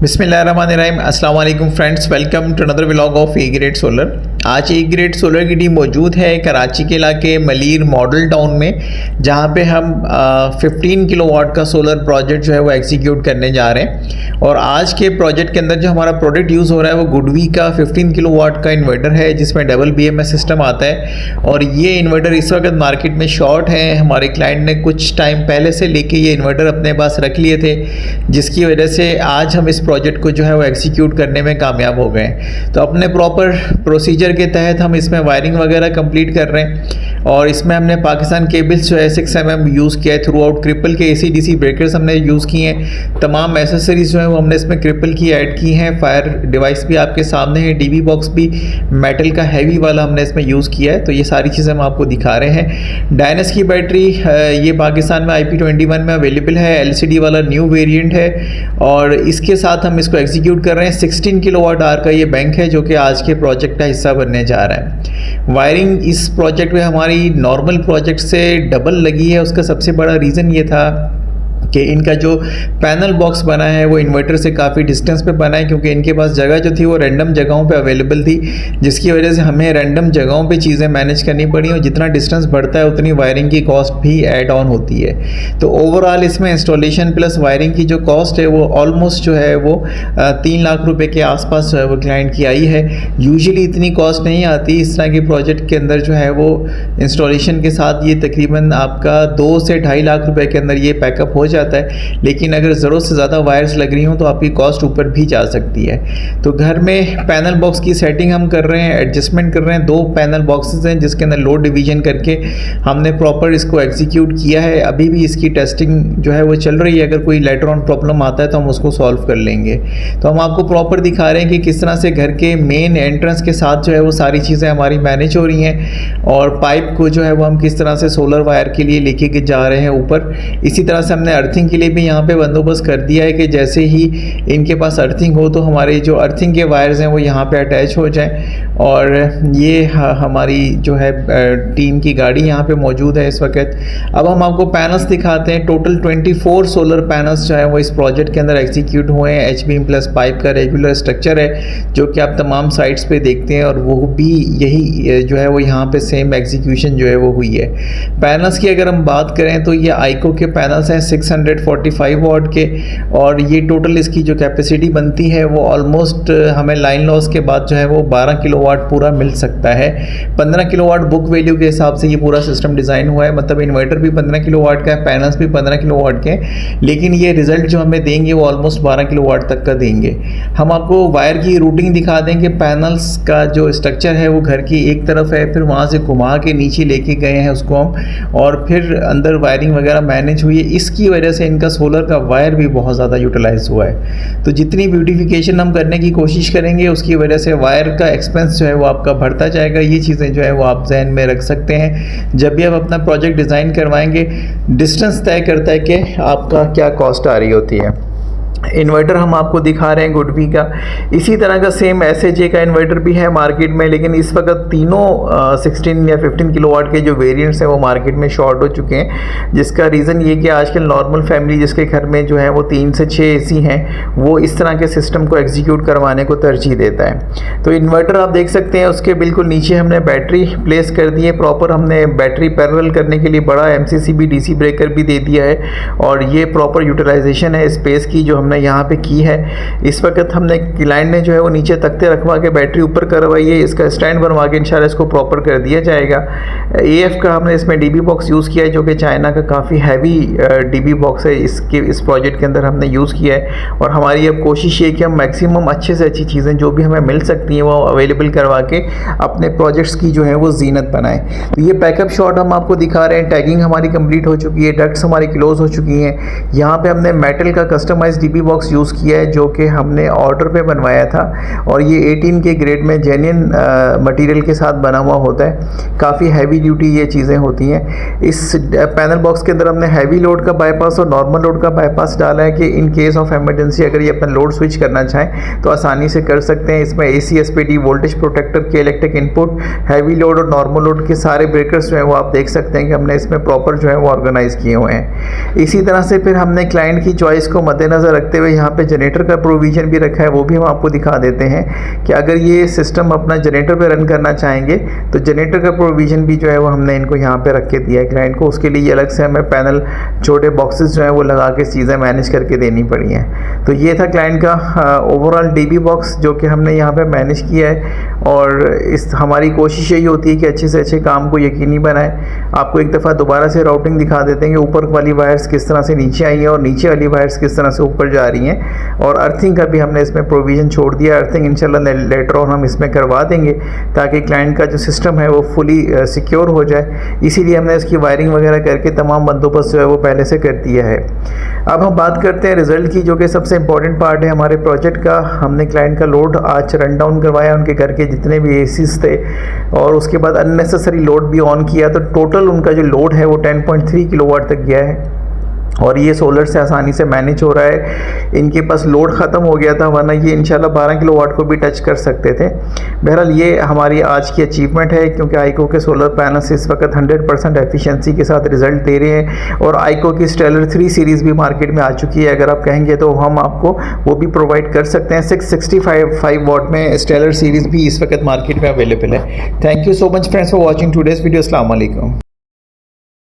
बिस्मिल्लाहिर्रहमानिर्रहीम। अस्सलाम वालेकुम friends, welcome to another vlog of A grade solar. आज ए ग्रेड सोलर की टीम मौजूद है कराची के इलाके मलीर मॉडल टाउन में, जहां पे हम 15 किलोवाट का सोलर प्रोजेक्ट जो है वो एग्जीक्यूट करने जा रहे हैं। और आज के प्रोजेक्ट के अंदर जो हमारा प्रोडक्ट यूज़ हो रहा है वो गुडवी का 15 किलोवाट का इन्वर्टर है, जिसमें डबल BMS सिस्टम आता है। और ये इन्वर्टर इस वक्त मार्केट में शॉर्ट है। हमारे क्लाइंट ने कुछ टाइम पहले से लेके ये इन्वर्टर अपने पास रख लिए थे, जिसकी वजह से आज हम इस प्रोजेक्ट को जो है वो एग्जीक्यूट करने में कामयाब हो गए। तो अपने प्रॉपर प्रोसीजर के तहत हम इसमें वायरिंग वगैरह कंप्लीट कर रहे हैं। और इसमें हमने पाकिस्तान केबल्स जो है 6 mm यूज़ किया है। थ्रू आउट क्रिपल के AC/DC ब्रेकर्स हमने यूज़ किए हैं। तमाम एसेसरीज जो है वो हमने इसमें क्रिपल की ऐड की हैं। फायर डिवाइस भी आपके सामने है, DB बॉक्स भी मेटल का हैवी वाला हमने इसमें यूज़ किया है। तो ये सारी चीज़ें हम आपको दिखा रहे हैं। डायनस की बैटरी ये पाकिस्तान में IP21 में अवेलेबल है, LCD वाला न्यू वेरिएंट है। और इसके साथ हम इसको एग्जीक्यूट कर रहे हैं। 16 किलोवाट आवर का ये बैंक है जो कि आज के प्रोजेक्ट का हिस्सा बनने जा रहा है। वायरिंग इस प्रोजेक्ट में हमारी नॉर्मल प्रोजेक्ट से डबल लगी है। उसका सबसे बड़ा रीज़न ये था कि इनका जो पैनल बॉक्स बना है वो इन्वर्टर से काफ़ी डिस्टेंस पे बना है, क्योंकि इनके पास जगह जो थी वो रैंडम जगहों पे अवेलेबल थी, जिसकी वजह से हमें रैंडम जगहों पे चीज़ें मैनेज करनी पड़ी। और जितना डिस्टेंस बढ़ता है उतनी वायरिंग की कॉस्ट भी ऐड ऑन होती है। तो ओवरऑल इसमें इंस्टॉलेशन प्लस वायरिंग की जो कॉस्ट है वो ऑलमोस्ट जो है वो 3 लाख रुपए के आसपास जो है वो क्लाइंट की आई है। यूजुअली इतनी कॉस्ट नहीं आती इस तरह के प्रोजेक्ट के अंदर। जो है वो इंस्टॉलेशन के साथ ये तकरीबन आपका 2 से 2.5 लाख रुपए के अंदर ये पैकअप हो जाता है। लेकिन अगर ज़रूरत से ज़्यादा वायर्स लग रही हों तो आपकी कॉस्ट ऊपर भी जा सकती है। तो घर में पैनल बॉक्स की सेटिंग हम कर रहे हैं, एडजस्टमेंट कर रहे हैं। 2 पैनल बॉक्सेस हैं जिसके अंदर लोड डिवीजन करके हमने प्रॉपर इसको एग्जीक्यूट किया है। अभी भी इसकी टेस्टिंग जो है वो चल रही है। अगर कोई लेटर ऑन प्रॉब्लम आता है तो हम उसको सॉल्व कर लेंगे। तो हम आपको प्रॉपर दिखा रहे हैं कि किस तरह से घर के मेन एंट्रेंस के साथ जो है वो सारी चीज़ें हमारी मैनेज हो रही हैं। और पाइप को जो है वो हम किस तरह से सोलर वायर के लिए लेके जा रहे हैं ऊपर। इसी तरह से हमने अर्थिंग के लिए भी यहाँ पे बंदोबस्त कर दिया है कि जैसे ही इनके पास अर्थिंग हो तो हमारे जो अर्थिंग के वायर्स हैं वो यहाँ पे अटैच हो जाएं। और ये हमारी जो है टीम की गाड़ी यहाँ पे मौजूद है इस वक्त। अब हम आपको पैनल्स दिखाते हैं। टोटल 24 सोलर पैनल्स जो है वो इस प्रोजेक्ट के अंदर एग्जीक्यूट हुए हैं। HBM प्लस पाइप का रेगुलर स्ट्रक्चर है जो कि आप तमाम साइट्स पे देखते हैं, और वो भी यही जो है वो यहाँ पे सेम एग्जीक्यूशन जो है वो हुई है। पैनल्स की अगर हम बात करें तो ये आइको के पैनल्स हैं 645 वाट के। और ये टोटल इसकी जो कैपेसिटी बनती है वो ऑलमोस्ट हमें लाइन लॉस के बाद जो है वो 12 किलोवाट पूरा मिल सकता है। 15 किलोवाट बुक वैल्यू के हिसाब से ये पूरा सिस्टम डिज़ाइन हुआ है। मतलब इन्वर्टर भी 15 किलोवाट का है, पैनल्स भी 15 किलोवाट के हैं, लेकिन ये रिजल्ट जो हमें देंगे वो ऑलमोस्ट 12 किलोवाट तक का देंगे। हम आपको वायर की रूटिंग दिखा देंगे। पैनल्स का जो स्ट्रक्चर है वो घर की एक तरफ है, फिर वहाँ से घुमा के नीचे लेके गए हैं उसको हम, और फिर अंदर वायरिंग वगैरह मैनेज हुई है। इसकी वजह से इनका सोलर का वायर भी बहुत ज़्यादा यूटिलाइज हुआ है। तो जितनी ब्यूटिफिकेशन हम करने की कोशिश करेंगे उसकी वजह से वायर का एक्सपेंस जो है वो आपका बढ़ता जाएगा। ये चीज़ें जो है वो आप जहन में रख सकते हैं जब भी आप अपना प्रोजेक्ट डिज़ाइन करवाएंगे। डिस्टेंस तय करता है कि आपका क्या कॉस्ट आ रही होती है। इन्वर्टर हम आपको दिखा रहे हैं गुडवी का। इसी तरह का सेम SHA का इन्वर्टर भी है मार्केट में, लेकिन इस वक्त तीनों 16 या 15 किलोवाट के जो वेरिएंट्स हैं वो मार्केट में शॉर्ट हो चुके हैं। जिसका रीज़न ये कि आजकल नॉर्मल फैमिली जिसके घर में जो है वो 3 से 6 AC हैं, वो इस तरह के सिस्टम को एग्जीक्यूट करवाने को तरजीह देता है। तो इन्वर्टर आप देख सकते हैं, उसके बिल्कुल नीचे हमने बैटरी प्लेस कर दी है। प्रॉपर हमने बैटरी पैरेलल करने के लिए बड़ा MCCB DC ब्रेकर भी दे दिया है। और ये प्रॉपर यूटिलाइजेशन है स्पेस की जो हमने यहाँ पे की है। इस वक्त हमने क्लाइंट ने जो है वो नीचे तख्ते रखवा के बैटरी ऊपर करवाई है। इसका स्टैंड बनवा के इंशाल्लाह इसको प्रॉपर कर दिया जाएगा। AF का हमने इसमें DB बॉक्स यूज़ किया है जो कि चाइना का काफ़ी हैवी DB बॉक्स है। इस प्रोजेक्ट के अंदर हमने यूज़ किया है। और हमारी अब कोशिश ये है कि हम मैक्सिमम अच्छे से अच्छी चीज़ें जो भी हमें मिल सकती हैं वो अवेलेबल करवा के अपने प्रोजेक्ट्स की जो है वो जीनत बनाएं। तो ये पैकअप शॉट हम आपको दिखा रहे हैं। टैगिंग हमारी कंप्लीट हो चुकी है, डक्ट्स हमारी क्लोज हो चुकी हैं। यहाँ पे हमने मेटल का कस्टमाइज DB बॉक्स यूज़ किया है जो कि हमने ऑर्डर पे बनवाया था। और ये 18 के ग्रेड में जेन्युइन मटेरियल के साथ बना हुआ होता है। काफ़ी हैवी ड्यूटी ये चीज़ें होती हैं। इस पैनल बॉक्स के अंदर हमने हैवी लोड का बाईपास और नॉर्मल लोड का बाईपास डाला है कि इन केस ऑफ एमरजेंसी अगर ये अपना लोड स्विच करना चाहें तो आसानी से कर सकते हैं। इसमें AC SPD वोल्टेज प्रोटेक्टर के इलेक्ट्रिक इनपुट, हैवी लोड और नॉर्मल लोड के सारे ब्रेकर्स जो हैं वो आप देख सकते हैं कि हमने इसमें प्रॉपर जो है वो ऑर्गेनाइज़ किए हुए हैं। इसी तरह से फिर हमने क्लाइंट की चॉइस को मद्देनज़र रख करते हुए यहाँ पे जनरेटर का प्रोविज़न भी रखा है, वो भी हम आपको दिखा देते हैं कि अगर ये सिस्टम अपना जनरेटर पे रन करना चाहेंगे तो जनरेटर का प्रोविज़न भी जो है वो हमने इनको यहाँ पे रख के दिया है क्लाइंट को। उसके लिए अलग से हमें पैनल छोटे बॉक्सेस जो है वो लगा के चीज़ें मैनेज करके देनी पड़ी हैं। तो ये था क्लाइंट का ओवरऑल डीबी बॉक्स जो कि हमने यहाँ पे मैनेज किया है। और इस हमारी कोशिश यही होती है कि अच्छे से अच्छे काम को यकीनी बनाएं। आपको एक दफ़ा दोबारा से राउटिंग दिखा देते हैं कि ऊपर वाली वायर्स किस तरह से नीचे आई हैं और नीचे वाली वायर्स किस तरह से ऊपर जा रही हैं। और अर्थिंग का भी हमने इसमें प्रोविज़न छोड़ दिया। अर्थिंग इंशाल्लाह लेटर ऑन हम इसमें करवा देंगे ताकि क्लाइंट का जो सिस्टम है वो फुली सिक्योर हो जाए। इसीलिए हमने इसकी वायरिंग वगैरह करके तमाम बंदोबस्त जो है वो पहले से कर दिया है। अब हम बात करते हैं रिज़ल्ट की, जो कि सबसे इंपॉर्टेंट पार्ट है हमारे प्रोजेक्ट का। हमने क्लाइंट का लोड आज रन डाउन करवाया, उनके घर के जितने भी एसीज थे, और उसके बाद अननेसेसरी लोड भी ऑन किया। तो टोटल उनका जो लोड है वो 10.3 किलोवाट तक गया है और ये सोलर से आसानी से मैनेज हो रहा है। इनके पास लोड ख़त्म हो गया था, वरना ये इंशाल्लाह 12 किलोवाट को भी टच कर सकते थे। बहरहाल ये हमारी आज की अचीवमेंट है, क्योंकि आइको के सोलर पैनल्स इस वक्त 100% एफिशिएंसी के साथ रिज़ल्ट दे रहे हैं। और आइको की स्टेलर 3 सीरीज़ भी मार्केट में आ चुकी है। अगर आप कहेंगे तो हम आपको वो भी प्रोवाइड कर सकते हैं। 665 वाट में स्टेलर सीरीज़ भी इस वक्त मार्केट में अवेलेबल है। Thank you so much friends for watching today's video. अस्सलाम वालेकुम।